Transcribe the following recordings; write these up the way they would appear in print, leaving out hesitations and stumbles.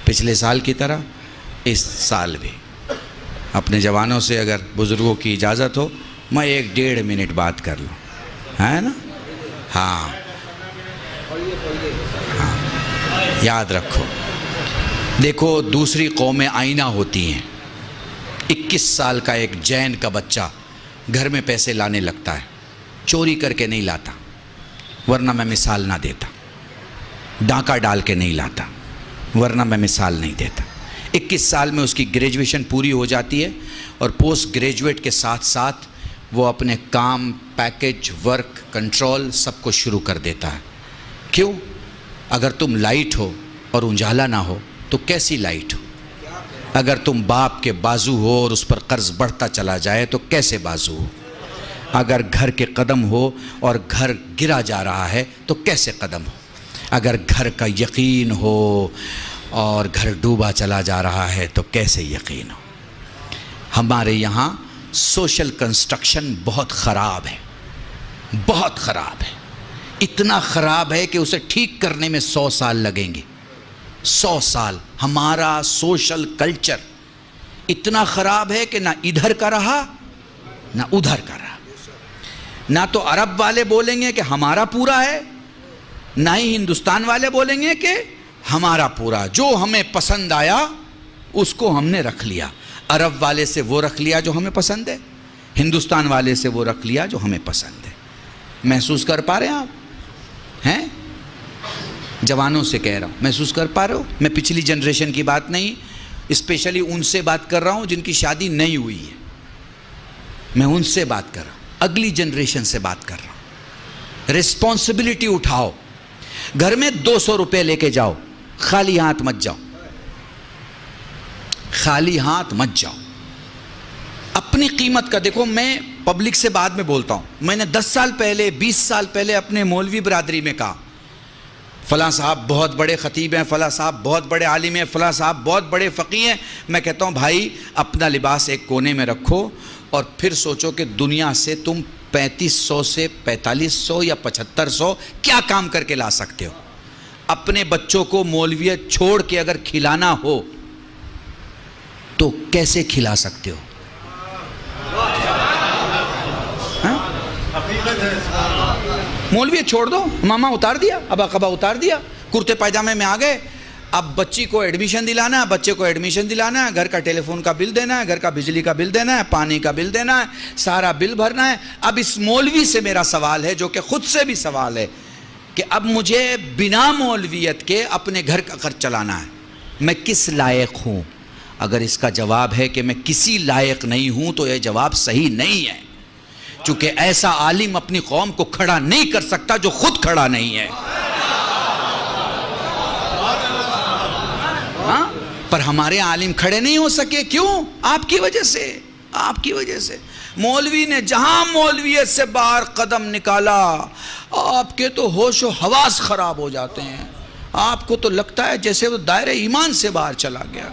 پچھلے سال کی طرح اس سال بھی اپنے جوانوں سے اگر بزرگوں کی اجازت ہو میں 1-1.5 منٹ بات کر لوں، ہے نا؟ ہاں یاد رکھو، دیکھو دوسری قومیں آئینہ ہوتی ہیں۔ 21 سال کا ایک جین کا بچہ گھر میں پیسے لانے لگتا ہے، چوری کر کے نہیں لاتا، ورنہ میں مثال نہ دیتا، ڈاکہ ڈال کے نہیں لاتا ورنہ میں مثال نہیں دیتا۔ 21 سال میں اس کی گریجویشن پوری ہو جاتی ہے اور پوسٹ گریجویٹ کے ساتھ ساتھ وہ اپنے کام، پیکج، ورک، کنٹرول سب کو شروع کر دیتا ہے۔ کیوں؟ اگر تم لائٹ ہو اور اجالا نہ ہو تو کیسی لائٹ ہو؟ اگر تم باپ کے بازو ہو اور اس پر قرض بڑھتا چلا جائے تو کیسے بازو ہو؟ اگر گھر کے قدم ہو اور گھر گرا جا رہا ہے تو کیسے قدم ہو؟ اگر گھر کا یقین ہو اور گھر ڈوبا چلا جا رہا ہے تو کیسے یقین ہو؟ ہمارے یہاں سوشل کنسٹرکشن بہت خراب ہے، بہت خراب ہے، اتنا خراب ہے کہ اسے ٹھیک کرنے میں 100 سال لگیں گے۔ 100 سال۔ ہمارا سوشل کلچر اتنا خراب ہے کہ نہ ادھر کا رہا نہ ادھر کا رہا۔ نہ تو عرب والے بولیں گے کہ ہمارا پورا ہے، نہ ہی ہندوستان والے بولیں گے کہ ہمارا پورا۔ جو ہمیں پسند آیا اس کو ہم نے رکھ لیا۔ عرب والے سے وہ رکھ لیا جو ہمیں پسند ہے، ہندوستان والے سے وہ رکھ لیا جو ہمیں پسند ہے۔ محسوس کر پا رہے ہیں آپ؟ ہیں؟ جوانوں سے کہہ رہا ہوں، محسوس کر پا رہے ہو؟ میں پچھلی جنریشن کی بات نہیں، اسپیشلی ان سے بات کر رہا ہوں جن کی شادی نہیں ہوئی ہے۔ میں ان سے بات کر رہا ہوں، اگلی جنریشن سے بات کر رہا ہوں۔ ریسپانسبلٹی اٹھاؤ، گھر میں 200 روپے لے کے جاؤ، خالی ہاتھ مت جاؤ، خالی ہاتھ مت جاؤ۔ اپنی قیمت کا دیکھو، میں پبلک سے بعد میں بولتا ہوں، میں نے 10 سال پہلے 20 سال پہلے اپنے مولوی برادری میں کہا فلاں صاحب بہت بڑے خطیب ہیں، فلاں صاحب بہت بڑے عالم ہیں، فلاں صاحب بہت بڑے فقیہ ہیں۔ میں کہتا ہوں بھائی اپنا لباس ایک کونے میں رکھو اور پھر سوچو کہ دنیا سے تم 3500 سے 4500 یا 7500 کیا کام کر کے لا سکتے ہو۔ اپنے بچوں کو مولویت چھوڑ کے اگر کھلانا ہو تو کیسے کھلا سکتے ہو؟ مولویت چھوڑ دو، ماما اتار دیا، ابا قبا اتار دیا، کرتے پائجامے میں آ گئے۔ اب بچی کو ایڈمیشن دلانا ہے، بچے کو ایڈمیشن دلانا ہے، گھر کا ٹیلی فون کا بل دینا ہے، گھر کا بجلی کا بل دینا ہے، پانی کا بل دینا ہے، سارا بل بھرنا ہے۔ اب اس مولوی سے میرا سوال ہے، جو کہ خود سے بھی سوال ہے، کہ اب مجھے بنا مولویت کے اپنے گھر کا خرچ چلانا ہے، میں کس لائق ہوں؟ اگر اس کا جواب ہے کہ میں کسی لائق نہیں ہوں تو یہ جواب صحیح نہیں ہے، چونکہ ایسا عالم اپنی قوم کو کھڑا نہیں کر سکتا جو خود کھڑا نہیں ہے۔ ہاں؟ پر ہمارے عالم کھڑے نہیں ہو سکے، کیوں؟ آپ کی وجہ سے، آپ کی وجہ سے۔ مولوی نے جہاں مولویت سے باہر قدم نکالا، آپ کے تو ہوش و حواس خراب ہو جاتے ہیں۔ آپ کو تو لگتا ہے جیسے وہ دائرہ ایمان سے باہر چلا گیا،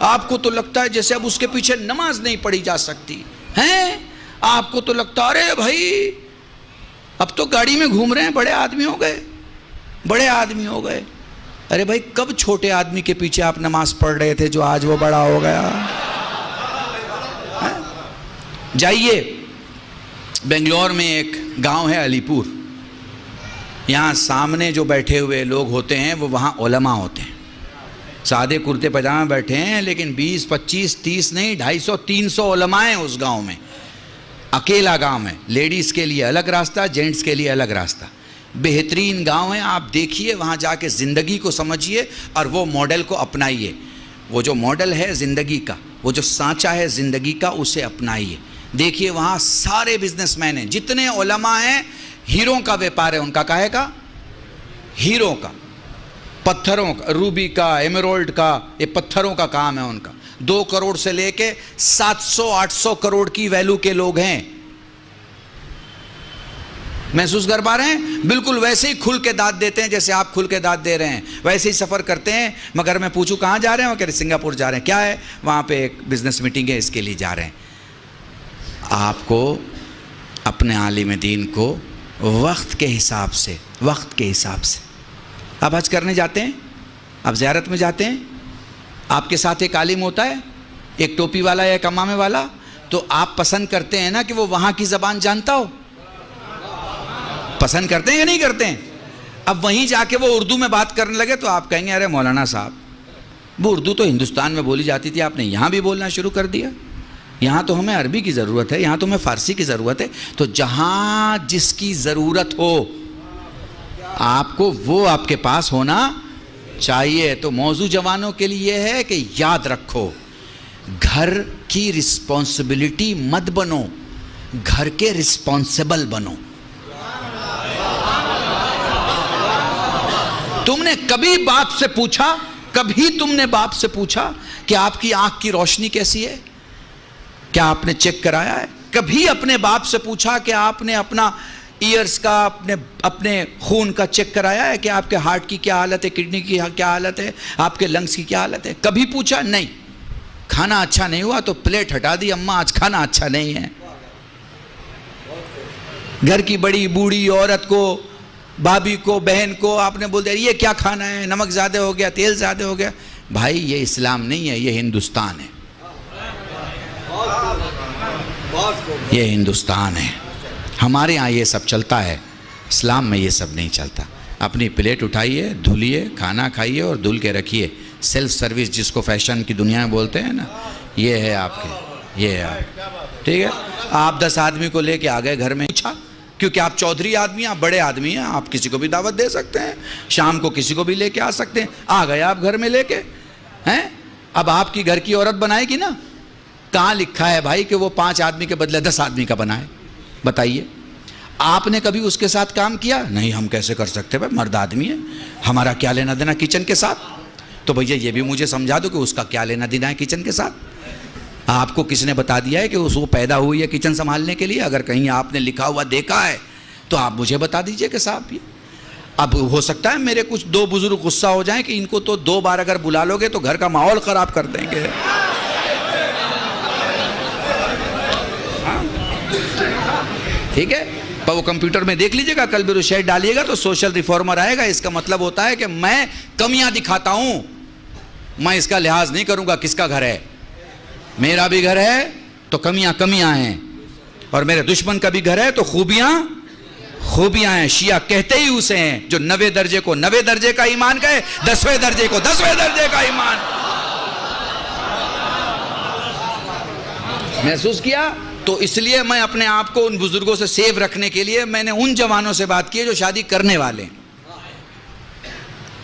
آپ کو تو لگتا ہے جیسے اب اس کے پیچھے نماز نہیں پڑھی جا سکتی ہیں۔ آپ کو تو لگتا ہے ارے بھائی اب تو گاڑی میں گھوم رہے ہیں، بڑے آدمی ہو گئے، بڑے آدمی ہو گئے۔ ارے بھائی کب چھوٹے آدمی کے پیچھے آپ نماز پڑھ رہے تھے جو آج وہ بڑا ہو گیا؟ جائیے بنگلور میں ایک گاؤں ہے علی پور، یہاں سامنے جو بیٹھے ہوئے لوگ ہوتے ہیں وہ وہاں علماء ہوتے ہیں، سادے کرتے پاجامے بیٹھے ہیں، لیکن 20 25 30 نہیں 250 300 علماء ہیں اس گاؤں میں۔ اکیلا گاؤں ہے، لیڈیز کے لیے الگ راستہ، جینٹس کے لیے الگ راستہ۔ بہترین گاؤں ہے، آپ دیکھیے وہاں جا کے زندگی کو سمجھیے اور وہ ماڈل کو اپنائیے۔ وہ جو ماڈل ہے زندگی کا، وہ جو سانچہ ہے زندگی کا، اسے اپنائیے۔ دیکھیے وہاں سارے بزنس مین ہیں، جتنے علماء ہیں، ہیروں کا ویپار ہے ان کا، کاہے کا؟ ہیروں کا، پتھروں کا، روبی کا، ایمرالڈ کا، یہ پتھروں کا کام ہے ان کا۔ 2 کروڑ سے لے کے 700 800 کروڑ کی ویلو کے لوگ ہیں۔ محسوس کر پا رہے ہیں؟ بالکل ویسے ہی کھل کے داد دیتے ہیں جیسے آپ کھل کے داد دے رہے ہیں، ویسے ہی سفر کرتے ہیں۔ مگر میں پوچھوں کہاں جا رہے ہیں؟ وہ کہہ رہے سنگاپور جا رہے ہیں۔ کیا ہے؟ وہاں پہ ایک بزنس میٹنگ ہے، اس کے لیے جا رہے ہیں۔ آپ کو اپنے عالم دین کو وقت کے حساب سے، وقت کے حساب سے، آپ حج کرنے جاتے ہیں، آپ زیارت میں جاتے ہیں، آپ کے ساتھ ایک عالم ہوتا ہے، ایک ٹوپی والا یا ایک امامے والا، تو آپ پسند کرتے ہیں نا کہ وہ وہاں کی زبان جانتا ہو؟ پسند کرتے ہیں یا نہیں کرتے ہیں؟ اب وہیں جا کے وہ اردو میں بات کرنے لگے تو آپ کہیں گے ارے مولانا صاحب وہ اردو تو ہندوستان میں بولی جاتی تھی، آپ نے یہاں بھی بولنا شروع کر دیا، یہاں تو ہمیں عربی کی ضرورت ہے، یہاں تو ہمیں فارسی کی ضرورت ہے۔ تو جہاں جس کی ضرورت ہو آپ کو وہ آپ کے پاس ہونا چاہیے۔ تو موضوع جوانوں کے لیے یہ ہے کہ یاد رکھو گھر کی رسپانسبلٹی مت بنو، گھر کے رسپانسبل بنو۔ تم نے کبھی باپ سے پوچھا، کبھی تم نے باپ سے پوچھا کہ آپ کی آنکھ کی روشنی کیسی ہے؟ کیا آپ نے چیک کرایا ہے؟ کبھی اپنے باپ سے پوچھا کہ آپ نے اپنا ایئرز کا، اپنے خون کا چیک کرایا ہے کہ آپ کے ہارٹ کی کیا حالت ہے، کڈنی کی کیا حالت ہے، آپ کے لنگز کی کیا حالت ہے؟ کبھی پوچھا؟ نہیں۔ کھانا اچھا نہیں ہوا تو پلیٹ ہٹا دی، اماں آج کھانا اچھا نہیں ہے۔ گھر کی بڑی بوڑھی عورت کو، بھابھی کو، بہن کو آپ نے بول دیا یہ کیا کھانا ہے، نمک زیادہ ہو گیا، تیل زیادہ ہو گیا۔ بھائی یہ اسلام نہیں ہے، یہ ہندوستان ہے، یہ ہندوستان ہے۔ ہمارے ہاں یہ سب چلتا ہے، اسلام میں یہ سب نہیں چلتا۔ اپنی پلیٹ اٹھائیے، دھلیے، کھانا کھائیے اور دھل کے رکھیے۔ سیلف سروس جس کو فیشن کی دنیا میں بولتے ہیں نا، یہ ہے آپ کے، یہ ہے آپ، ٹھیک ہے۔ آپ 10 آدمی کو لے کے آ گئے گھر میں، پوچھا کیونکہ آپ چودھری آدمی ہیں، آپ بڑے آدمی ہیں، آپ کسی کو بھی دعوت دے سکتے ہیں، شام کو کسی کو بھی لے کے آ سکتے ہیں۔ آ گئے آپ گھر میں لے کے ہیں، اب آپ کی گھر کی عورت بنائے گی نا۔ کہاں لکھا ہے بھائی کہ وہ 5 آدمی کے بدلے 10 آدمی کا بنائے؟ بتائیے، آپ نے کبھی اس کے ساتھ کام کیا؟ نہیں، ہم کیسے کر سکتے بھائی، مرد آدمی ہے، ہمارا کیا لینا دینا کچن کے ساتھ؟ تو بھیا یہ بھی مجھے سمجھا دو کہ اس کا کیا لینا دینا ہے کچن کے ساتھ؟ آپ کو کس نے بتا دیا ہے کہ وہ پیدا ہوئی ہے کچن سنبھالنے کے لیے؟ اگر کہیں آپ نے لکھا ہوا دیکھا ہے تو آپ مجھے بتا دیجئے کہ صاحب یہ اب ہو سکتا ہے میرے کچھ 2 بزرگ غصہ ہو جائیں کہ ان کو تو 2 بار اگر بلا لو گے تو گھر کا ماحول خراب کر دیں گے۔ ٹھیک ہے، پر وہ کمپیوٹر میں دیکھ لیجئے گا، کل بھی شیئر ڈالیے گا تو سوشل ریفارمر آئے گا۔ اس کا مطلب ہوتا ہے کہ میں کمیاں دکھاتا ہوں، میں اس کا لحاظ نہیں کروں گا کس کا گھر ہے۔ میرا بھی گھر ہے تو کمیاں کمیاں ہیں، اور میرے دشمن کا بھی گھر ہے تو خوبیاں خوبیاں ہیں۔ شیعہ کہتے ہی اسے ہیں جو 90 درجے کو 90 درجے کا ایمان کہے، 10ویں درجے کو 10ویں درجے کا ایمان۔ محسوس کیا؟ تو اس لیے میں اپنے آپ کو ان بزرگوں سے سیو رکھنے کے لیے میں نے ان جوانوں سے بات کی ہے جو شادی کرنے والے ہیں۔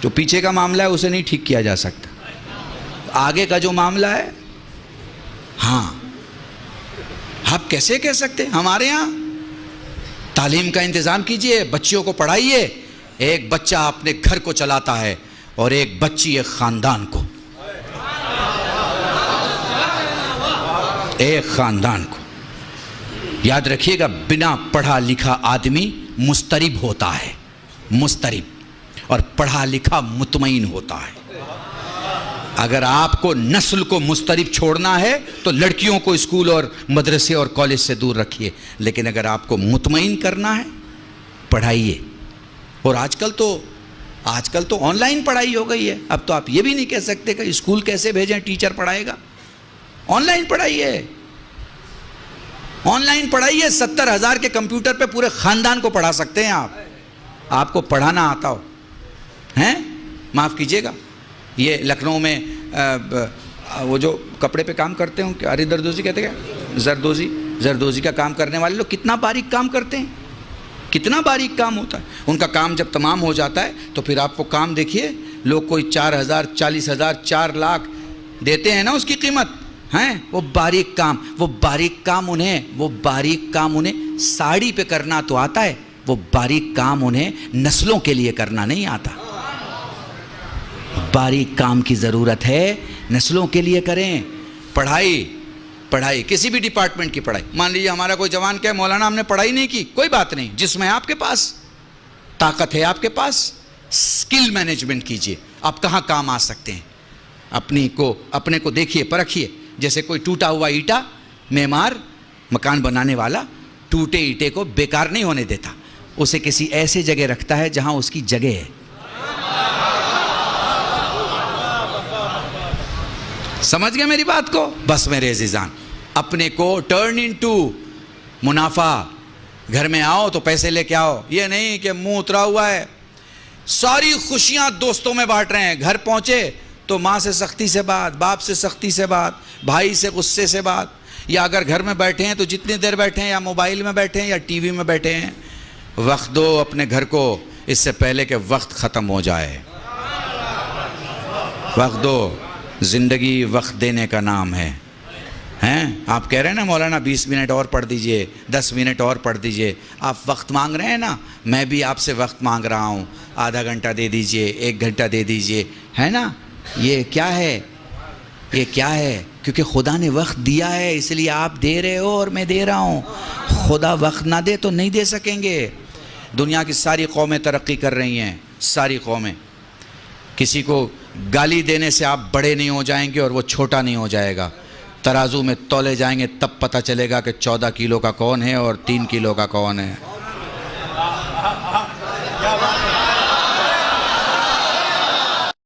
جو پیچھے کا معاملہ ہے اسے نہیں ٹھیک کیا جا سکتا، آگے کا جو معاملہ ہے ہاں آپ کیسے کہہ سکتے ہیں؟ ہمارے ہاں تعلیم کا انتظام کیجئے، بچیوں کو پڑھائیے۔ ایک بچہ اپنے گھر کو چلاتا ہے اور ایک بچی ایک خاندان کو، ایک خاندان کو۔ یاد رکھیے گا بنا پڑھا لکھا آدمی مضطرب ہوتا ہے، مضطرب، اور پڑھا لکھا مطمئن ہوتا ہے۔ اگر آپ کو نسل کو مضطرب چھوڑنا ہے تو لڑکیوں کو اسکول اور مدرسے اور کالج سے دور رکھیے، لیکن اگر آپ کو مطمئن کرنا ہے پڑھائیے۔ اور آج کل تو آن لائن پڑھائی ہو گئی ہے، اب تو آپ یہ بھی نہیں کہہ سکتے کہ اسکول کیسے بھیجیں، ٹیچر پڑھائے گا۔ On line پڑھائیے، on line پڑھائیے۔ 70,000 کے کمپیوٹر پہ پورے خاندان کو پڑھا سکتے ہیں آپ کو پڑھانا آتا ہو ہیں۔ معاف کیجیے گا، یہ لکھنؤ میں وہ جو کپڑے پہ کام کرتے ہیں اری زردوزی کہتے ہیں، زردوزی کا کام کرنے والے لوگ کتنا باریک کام کرتے ہیں، کتنا باریک کام ہوتا ہے ان کا۔ کام جب تمام ہو جاتا ہے تو پھر آپ کو کام دیکھیے، لوگ کوئی 4,000 40,000 4 لاکھ دیتے ہیں نا اس کی قیمت ہیں۔ وہ باریک کام انہیں ساڑی پہ کرنا تو آتا ہے، وہ باریک کام انہیں نسلوں کے لیے کرنا نہیں آتا۔ باریک کام کی ضرورت ہے، نسلوں کے لیے کریں۔ پڑھائی کسی بھی ڈپارٹمنٹ کی پڑھائی۔ مان لیجیے ہمارا کوئی جوان کہے مولانا ہم نے پڑھائی نہیں کی، کوئی بات نہیں، جس میں آپ کے پاس طاقت ہے، آپ کے پاس سکل مینجمنٹ کیجئے۔ آپ کہاں کام آ سکتے ہیں، اپنے کو دیکھیے، پرکھیے۔ جیسے کوئی ٹوٹا ہوا اینٹا، معمار مکان بنانے والا ٹوٹے اینٹے کو بیکار نہیں ہونے دیتا، اسے کسی ایسے جگہ رکھتا ہے جہاں اس کی جگہ ہے۔ سمجھ گئے میری بات کو؟ بس میرے عزیزان، اپنے کو ٹرن انٹو منافع. گھر میں آؤ تو پیسے لے کے آؤ، یہ نہیں کہ منہ اترا ہوا ہے. ساری خوشیاں دوستوں میں بانٹ رہے ہیں، گھر پہنچے تو ماں سے سختی سے بات، باپ سے سختی سے بات، بھائی سے غصے سے بات. یا اگر گھر میں بیٹھے ہیں تو جتنی دیر بیٹھے ہیں، یا موبائل میں بیٹھے ہیں یا ٹی وی میں بیٹھے ہیں. وقت دو اپنے گھر کو اس سے پہلے کہ وقت ختم ہو جائے. وقت دو، زندگی وقت دینے کا نام ہے. ہیں آپ کہہ رہے ہیں نا مولانا 20 منٹ اور پڑھ دیجئے، 10 منٹ اور پڑھ دیجئے. آپ وقت مانگ رہے ہیں نا، میں بھی آپ سے وقت مانگ رہا ہوں. آدھا گھنٹہ دے دیجئے، 1 گھنٹہ دے دیجئے، ہے نا. یہ کیا ہے؟ یہ کیا ہے؟ کیونکہ خدا نے وقت دیا ہے، اس لیے آپ دے رہے ہو اور میں دے رہا ہوں. خدا وقت نہ دے تو نہیں دے سکیں گے. دنیا کی ساری قومیں ترقی کر رہی ہیں، ساری قومیں. کسی کو گالی دینے سے آپ بڑے نہیں ہو جائیں گے اور وہ چھوٹا نہیں ہو جائے گا. ترازو میں تولے جائیں گے تب پتہ چلے گا کہ 14 کلو کا کون ہے اور 3 کلو کا کون ہے.